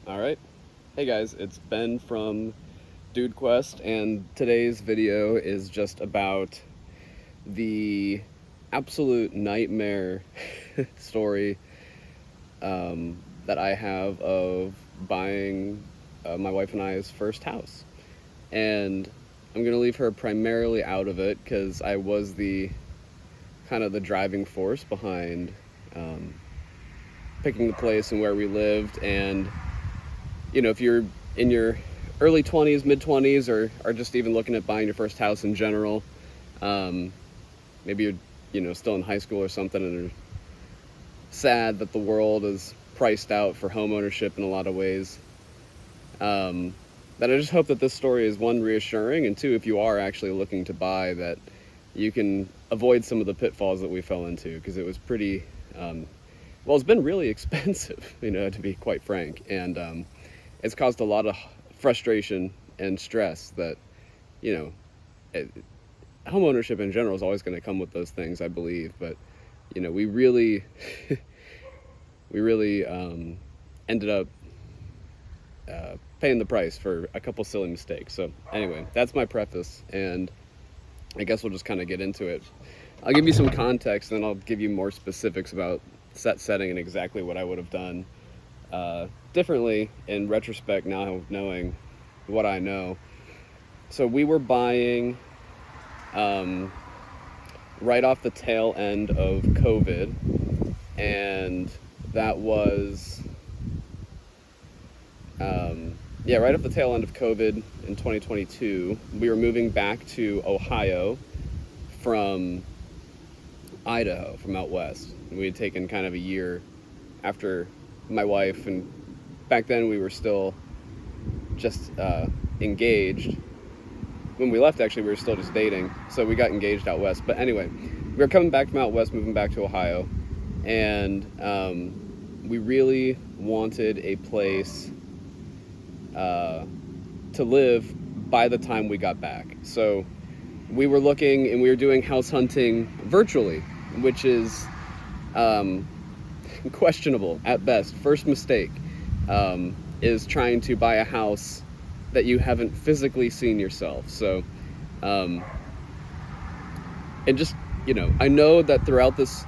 All right. Hey guys, it's Ben from Dude Quest, and today's video is just about the absolute nightmare story that I have of buying my wife and I's first house. And I'm going to leave her primarily out of it because I was the kind of the driving force behind um, picking the place and where we lived. And if you're in your early 20s, mid 20s, or are just even looking at buying your first house in general, um, maybe you're still in high school or something and are sad that the world is priced out for home ownership in a lot of ways. Then I just hope that this story is, one, reassuring, and two, if you are actually looking to buy, that you can avoid some of the pitfalls that we fell into, because it was pretty it's been really expensive, to be quite frank, and it's caused a lot of frustration and stress that, you know, it, home ownership in general is always going to come with those things, I believe. But, we really, we really ended up paying the price for a couple silly mistakes. So anyway, that's my preface, and I guess we'll just kind of get into it. I'll give you some context, and then I'll give you more specifics about setting and exactly what I would have done differently in retrospect, now knowing what I know. So we were buying right off the tail end of COVID, and that was right off the tail end of COVID in 2022. We were moving back to Ohio from Idaho, from out west. We had taken kind of a year after my wife, and back then we were still just engaged. When we left, actually, we were still just dating, so we got engaged out west. But anyway, we were coming back from out west, moving back to Ohio, and we really wanted a place to live by the time we got back. So we were looking, and we were doing house hunting virtually, which is questionable at best. First mistake is trying to buy a house that you haven't physically seen yourself. So, and just, I know that throughout this,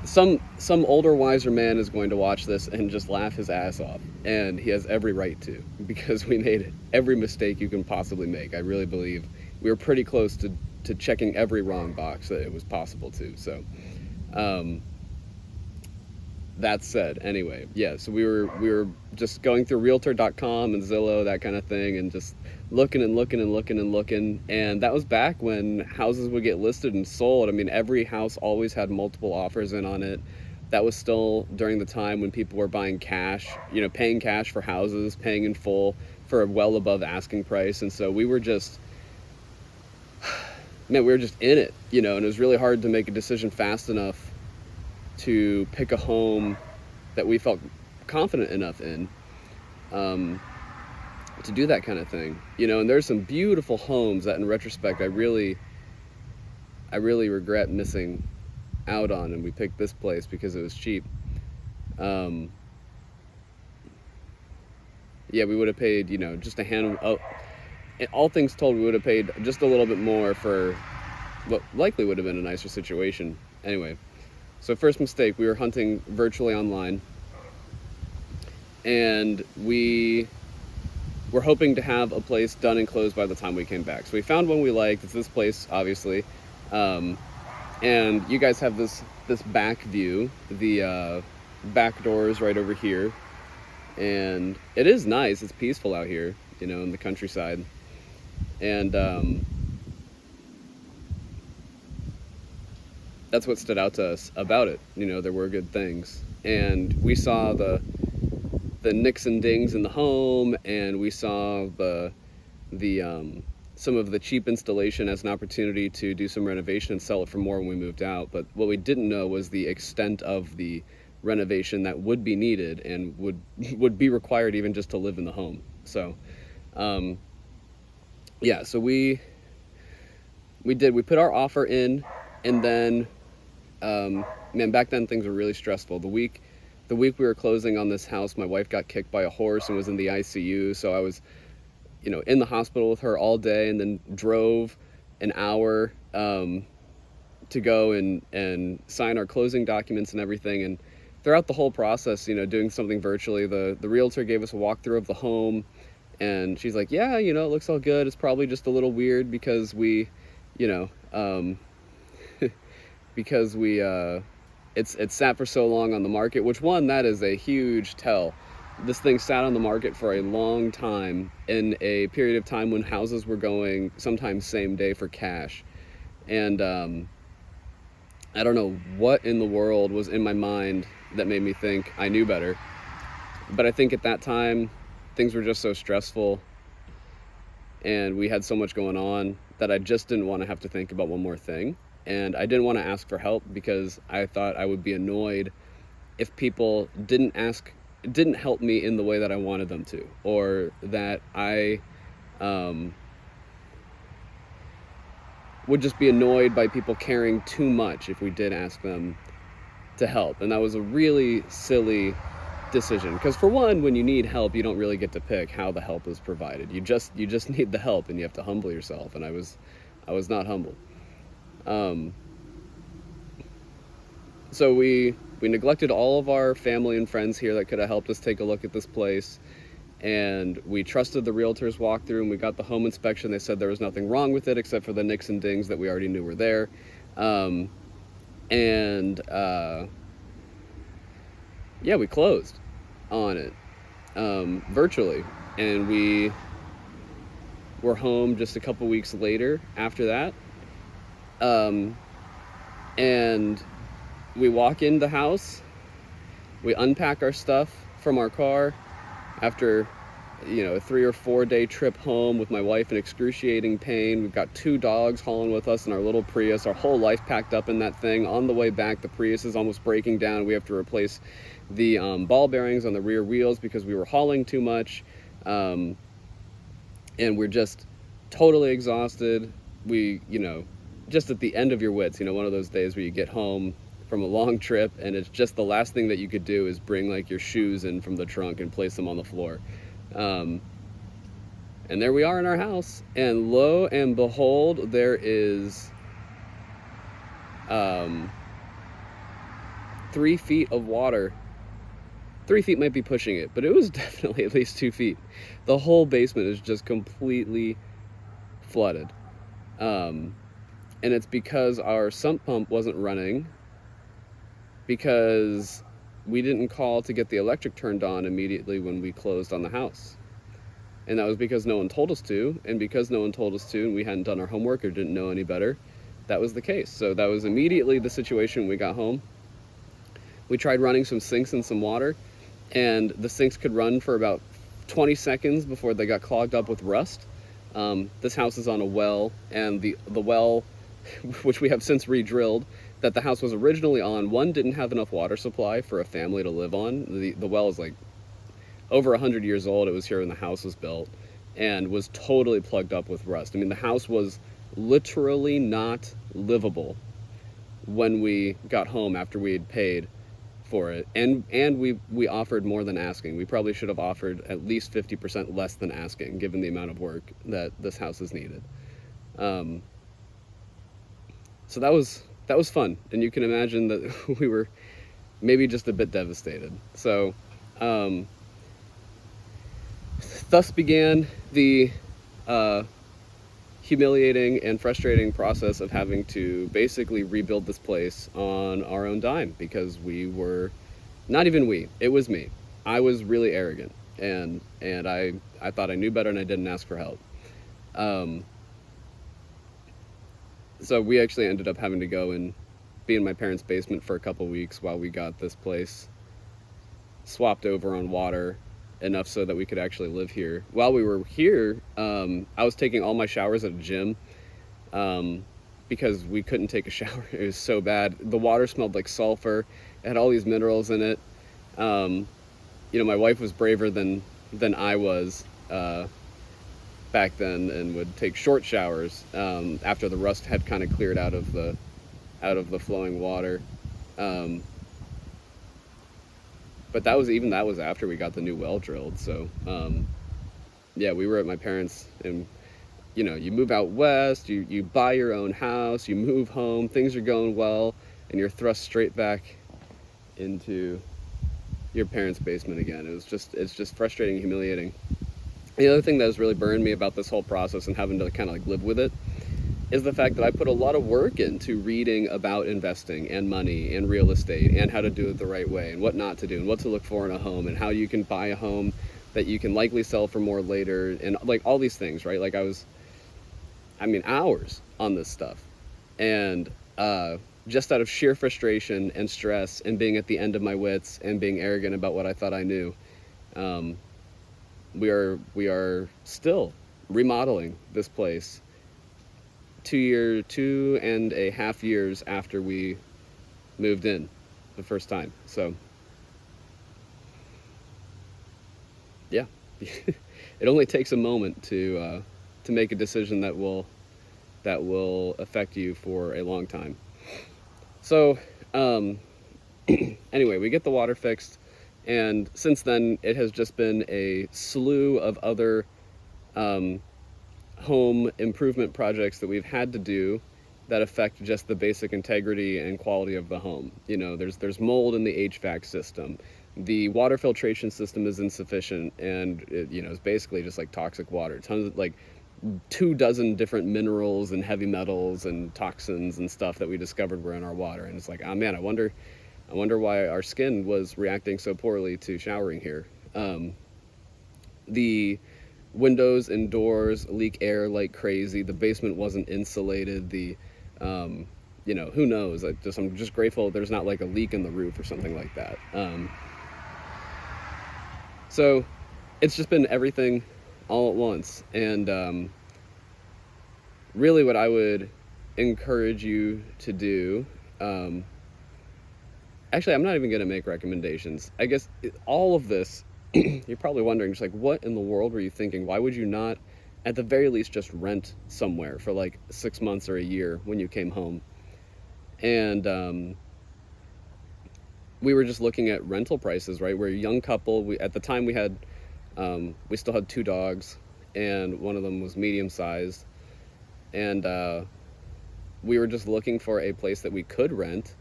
some older, wiser man is going to watch this and just laugh his ass off, and he has every right to, because we made every mistake you can possibly make. I really believe we were pretty close to checking every wrong box that it was possible to. So, that said, anyway, yeah, so we were just going through realtor.com and Zillow, that kind of thing, and just looking, and that was back when houses would get listed and sold. I mean, every house always had multiple offers in on it. That was still during the time when people were buying cash, paying cash for houses, paying in full for well above asking price. And so we were just in it, and it was really hard to make a decision fast enough to pick a home that we felt confident enough in to do that kind of thing, and there's some beautiful homes that in retrospect I really regret missing out on, and we picked this place because it was cheap. We would have paid, just a hand, all things told, we would have paid just a little bit more for what likely would have been a nicer situation. Anyway, so first mistake, we were hunting virtually online, and we were hoping to have a place done and closed by the time we came back. So we found one we liked. It's this place, obviously, and you guys have this back view. The back door is right over here, and it is nice. It's peaceful out here, in the countryside, and that's what stood out to us about it. There were good things, and we saw the nicks and dings in the home, and we saw the some of the cheap installation as an opportunity to do some renovation and sell it for more when we moved out. But what we didn't know was the extent of the renovation that would be needed and would be required even just to live in the home. So so we put our offer in, and then back then things were really stressful. The week the week we were closing on this house, my wife got kicked by a horse and was in the ICU. So I was, in the hospital with her all day, and then drove an hour to go and sign our closing documents and everything. And throughout the whole process, doing something virtually, the realtor gave us a walkthrough of the home, and she's like, yeah, it looks all good. It's probably just a little weird because we, because we, it's sat for so long on the market, which that is a huge tell. This thing sat on the market for a long time in a period of time when houses were going sometimes same day for cash. And I don't know what in the world was in my mind that made me think I knew better. But I think at that time, things were just so stressful and we had so much going on that I just didn't want to have to think about one more thing. And I didn't want to ask for help because I thought I would be annoyed if people didn't help me in the way that I wanted them to, or that I would just be annoyed by people caring too much if we did ask them to help. And that was a really silly decision, because for one, when you need help, you don't really get to pick how the help is provided. You just need the help, and you have to humble yourself, and I was not humble. So we neglected all of our family and friends here that could have helped us take a look at this place, and we trusted the realtor's walkthrough, and we got the home inspection. They said there was nothing wrong with it except for the nicks and dings that we already knew were there. Yeah, we closed on it virtually, and we were home just a couple weeks later after that. And we walk in the house, we unpack our stuff from our car after a 3 or 4 day trip home with my wife in excruciating pain. We've got 2 dogs hauling with us in our little Prius, our whole life packed up in that thing. On the way back, the Prius is almost breaking down. We have to replace the ball bearings on the rear wheels because we were hauling too much, and we're just totally exhausted. We just at the end of your wits, one of those days where you get home from a long trip and it's just the last thing that you could do is bring like your shoes in from the trunk and place them on the floor. And there we are in our house, and lo and behold, there is 3 feet of water. 3 feet might be pushing it, but it was definitely at least 2 feet. The whole basement is just completely flooded. And it's because our sump pump wasn't running, because we didn't call to get the electric turned on immediately when we closed on the house. And that was because no one told us to, and because no one told us to and we hadn't done our homework or didn't know any better, that was the case. So that was immediately the situation when we got home. We tried running some sinks and some water, and the sinks could run for about 20 seconds before they got clogged up with rust. This house is on a well, and the well, which we have since re-drilled, that the house was originally on, didn't have enough water supply for a family to live on. The well is like over 100 years old. It was here when the house was built, and was totally plugged up with rust. I mean, the house was literally not livable when we got home after we had paid for it, and we offered more than asking. We probably should have offered at least 50% less than asking, given the amount of work that this house has needed. So that was fun, and you can imagine that we were maybe just a bit devastated. So thus began the humiliating and frustrating process of having to basically rebuild this place on our own dime, because we were, not even we, it was me. I was really arrogant, and I thought I knew better, and I didn't ask for help. So we actually ended up having to go and be in my parents' basement for a couple weeks while we got this place swapped over on water enough so that we could actually live here. While we were here, I was taking all my showers at a gym because we couldn't take a shower. It was so bad. The water smelled like sulfur. It had all these minerals in it. My wife was braver than I was back then, and would take short showers after the rust had kind of cleared out of the flowing water. But that was after we got the new well drilled. So yeah, we were at my parents', and you know, you move out west, you buy your own house, you move home, things are going well, and you're thrust straight back into your parents' basement again. It's just frustrating and humiliating. The other thing that has really burned me about this whole process and having to kind of like live with it is the fact that I put a lot of work into reading about investing and money and real estate and how to do it the right way and what not to do and what to look for in a home and how you can buy a home that you can likely sell for more later, and like all these things, right? Like I mean, hours on this stuff. And just out of sheer frustration and stress and being at the end of my wits and being arrogant about what I thought I knew, um, we are still remodeling this place 2.5 years after we moved in the first time. So yeah, it only takes a moment to make a decision that will affect you for a long time. So anyway, we get the water fixed, and since then it has just been a slew of other home improvement projects that we've had to do that affect just the basic integrity and quality of the home. You know, there's mold in the HVAC system. The water filtration system is insufficient, and it, you know, it's basically just like toxic water. Tons of like 24 different minerals and heavy metals and toxins and stuff that we discovered were in our water. And it's like, oh man, I wonder why our skin was reacting so poorly to showering here. The windows and doors leak air like crazy. The basement wasn't insulated. You know, who knows? I'm just grateful there's not like a leak in the roof or something like that. So it's just been everything all at once. And really what I would encourage you to do, actually, I'm not even going to make recommendations. I guess all of this, you're probably wondering, just like, what in the world were you thinking? Why would you not, at the very least, just rent somewhere for like 6 months or a year when you came home? And we were just looking at rental prices, right? We're a young couple. At the time we still had 2 dogs, and one of them was medium sized, and we were just looking for a place that we could rent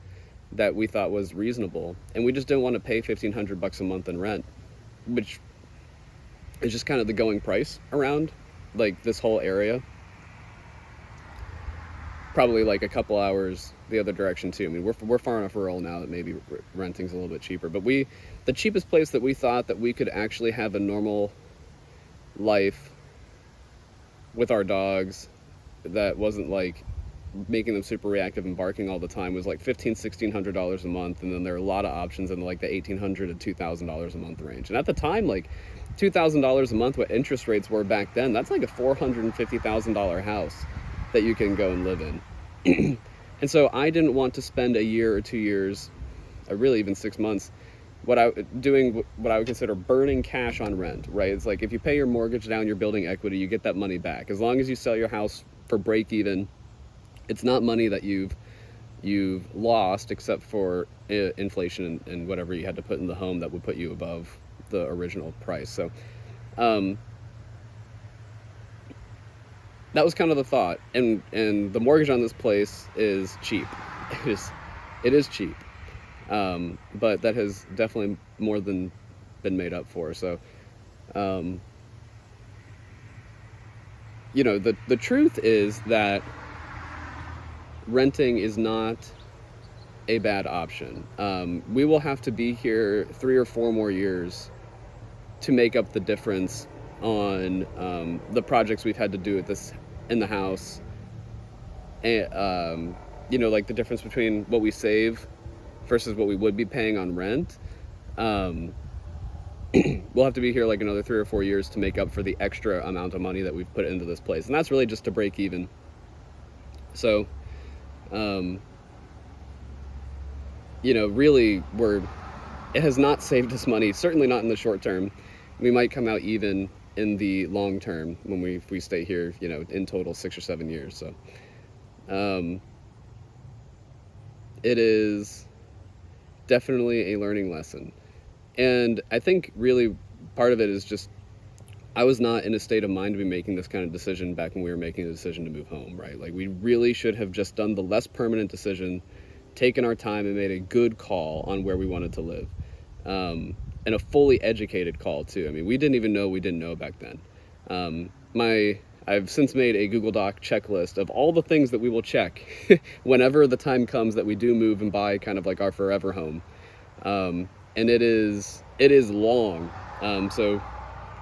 that we thought was reasonable, and we just didn't want to pay $1,500 a month in rent, which is just kind of the going price around like this whole area. Probably like a couple hours the other direction too. I mean, we're far enough rural now that maybe renting's a little bit cheaper, but the cheapest place that we thought that we could actually have a normal life with our dogs that wasn't like making them super reactive and barking all the time was like $1,500-$1,600 a month. And then there are a lot of options in like the $1,800 to $2,000 a month range. And at the time, like $2,000 a month, what interest rates were back then, that's like a $450,000 house that you can go and live in. And so I didn't want to spend a year or 2 years, or really even 6 months, what I would consider burning cash on rent, right? It's like if you pay your mortgage down, you're building equity, you get that money back. As long as you sell your house for break even, it's not money that you've lost, except for inflation and whatever you had to put in the home that would put you above the original price. So that was kind of the thought. And the mortgage on this place is cheap. It is cheap. But that has definitely more than been made up for. So you know, the truth is that renting is not a bad option. We will have to be here 3 or 4 more years to make up the difference on the projects we've had to do in the house, and you know, like the difference between what we save versus what we would be paying on rent. We'll have to be here like another 3 or 4 years to make up for the extra amount of money that we've put into this place, and that's really just to break even. So you know, really, it has not saved us money, certainly not in the short term. We might come out even in the long term when if we stay here, you know, in total 6 or 7 years. So it is definitely a learning lesson. And I think really part of it is just I was not in a state of mind to be making this kind of decision back when we were making a decision to move home, right? Like, we really should have just done the less permanent decision, taken our time, and made a good call on where we wanted to live. And a fully educated call, too. I mean, we didn't even know we didn't know back then. I've since made a Google Doc checklist of all the things that we will check whenever the time comes that we do move and buy kind of like our forever home. And it is long. So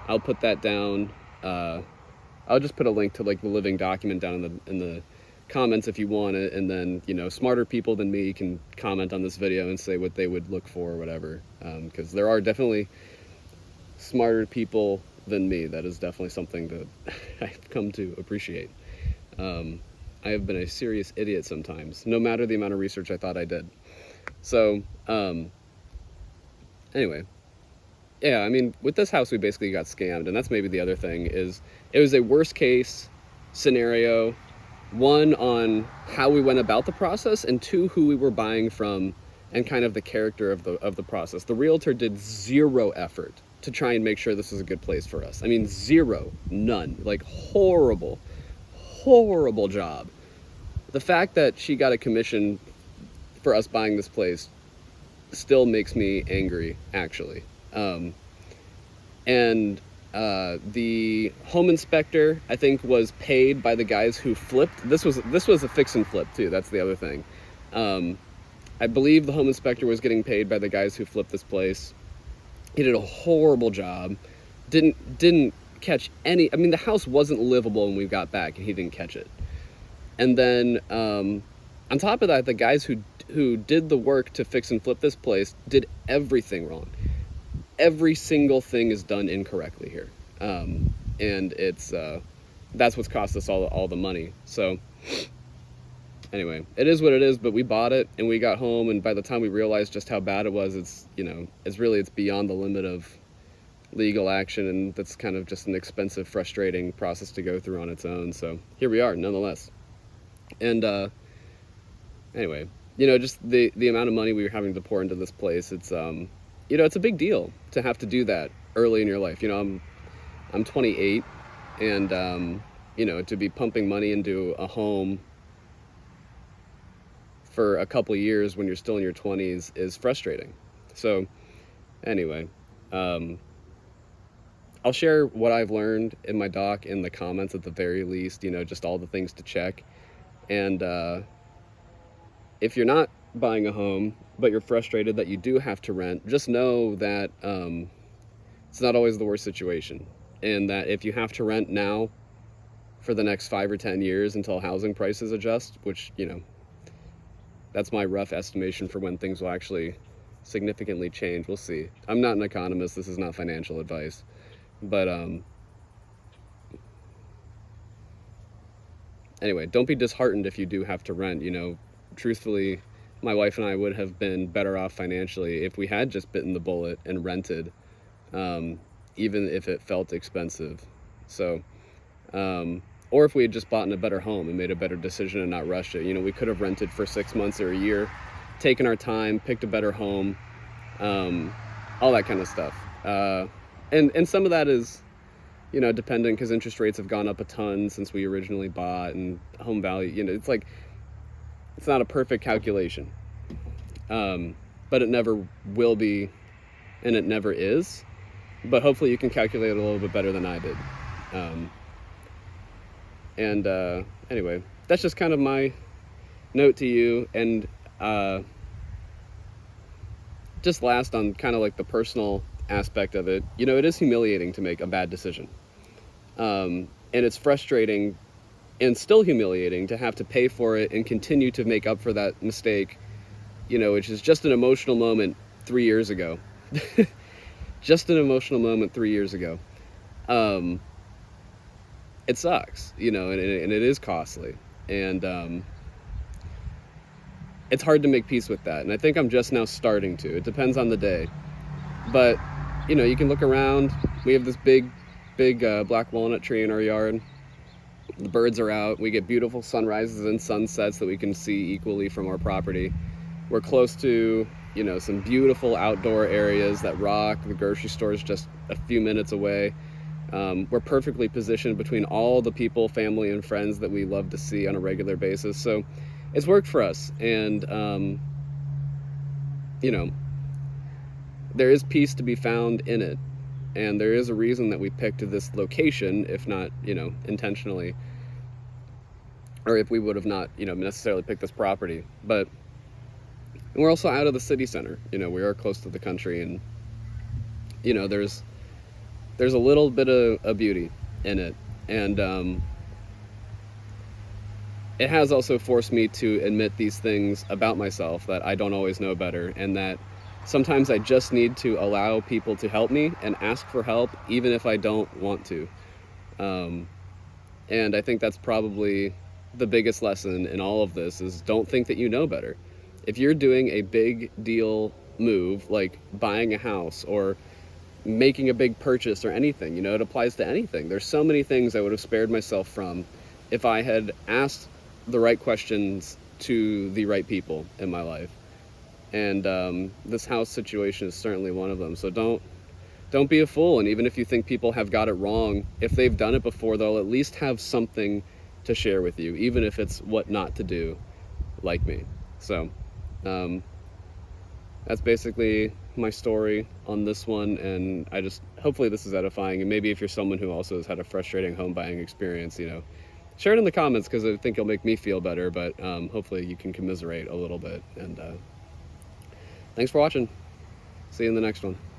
I'll put that down. I'll just put a link to like the living document down in the comments if you want it, and then, you know, smarter people than me can comment on this video and say what they would look for or whatever, because there are definitely smarter people than me. That is definitely something that I've come to appreciate. I have been a serious idiot sometimes, no matter the amount of research I thought I did. So anyway, yeah, I mean, with this house, we basically got scammed, and that's maybe the other thing, is it was a worst case scenario, one, on how we went about the process, and two, who we were buying from and kind of the character of the process. The realtor did zero effort to try and make sure this was a good place for us. I mean, zero, none, like horrible job. The fact that she got a commission for us buying this place still makes me angry, actually. The home inspector, I think, was paid by the guys who flipped. This was a fix and flip too. That's the other thing. I believe the home inspector was getting paid by the guys who flipped this place. He did a horrible job. Didn't catch any. I mean, the house wasn't livable when we got back, and he didn't catch it. And then on top of that, the guys who did the work to fix and flip this place did everything wrong. Every single thing is done incorrectly here, and it's that's what's cost us all the money. So anyway, it is what it is. But we bought it, and we got home, and by the time we realized just how bad it was, it's beyond the limit of legal action, and that's kind of just an expensive, frustrating process to go through on its own. So here we are, nonetheless. And anyway, you know, just the amount of money we were having to pour into this place, it's you know, it's a big deal to have to do that early in your life. You know, I'm 28, and you know, to be pumping money into a home for a couple years when you're still in your 20s is frustrating. So anyway, I'll share what I've learned in my doc in the comments at the very least, you know, just all the things to check. And if you're not buying a home, but you're frustrated that you do have to rent, just know that it's not always the worst situation. And that if you have to rent now for the next 5 or 10 years until housing prices adjust, which, you know, that's my rough estimation for when things will actually significantly change. We'll see. I'm not an economist. This is not financial advice. But anyway, don't be disheartened if you do have to rent. You know, truthfully, my wife and I would have been better off financially if we had just bitten the bullet and rented, even if it felt expensive. So, or if we had just bought in a better home and made a better decision and not rushed it. You know, we could have rented for 6 months or a year, taken our time, picked a better home, all that kind of stuff. And some of that is, you know, dependent, because interest rates have gone up a ton since we originally bought, and home value, you know, it's like, it's not a perfect calculation, but it never will be, and it never is. But hopefully you can calculate it a little bit better than I did. Anyway, that's just kind of my note to you. And just last, on kind of like the personal aspect of it, you know, it is humiliating to make a bad decision. And it's frustrating and still humiliating to have to pay for it and continue to make up for that mistake, you know, which is just an emotional moment 3 years ago. Just an emotional moment 3 years ago. It sucks, you know, and it is costly. And it's hard to make peace with that. And I think I'm just now starting to. It depends on the day. But, you know, you can look around. We have this big black walnut tree in our yard. The birds are out. We get beautiful sunrises and sunsets that we can see equally from our property. We're close to you know, some beautiful outdoor areas that rock. The grocery store is just a few minutes away. We're perfectly positioned between all the people, family, and friends that we love to see on a regular basis. So it's worked for us. And, you know, there is peace to be found in it. And there is a reason that we picked this location, if not, you know, intentionally, or if we would have not, you know, necessarily picked this property. But we're also out of the city center. You know, we are close to the country, and, you know, there's a little bit of beauty in it. And it has also forced me to admit these things about myself that I don't always know better, and that sometimes I just need to allow people to help me and ask for help, even if I don't want to. And I think that's probably the biggest lesson in all of this is don't think that you know better. If you're doing a big deal move, like buying a house or making a big purchase or anything, you know, it applies to anything. There's so many things I would have spared myself from if I had asked the right questions to the right people in my life. And this house situation is certainly one of them. So don't be a fool. And even if you think people have got it wrong, if they've done it before, they'll at least have something to share with you, even if it's what not to do, like me. So that's basically my story on this one. And hopefully this is edifying. And maybe if you're someone who also has had a frustrating home buying experience, you know, share it in the comments, because I think it'll make me feel better. But hopefully you can commiserate a little bit. And thanks for watching. See you in the next one.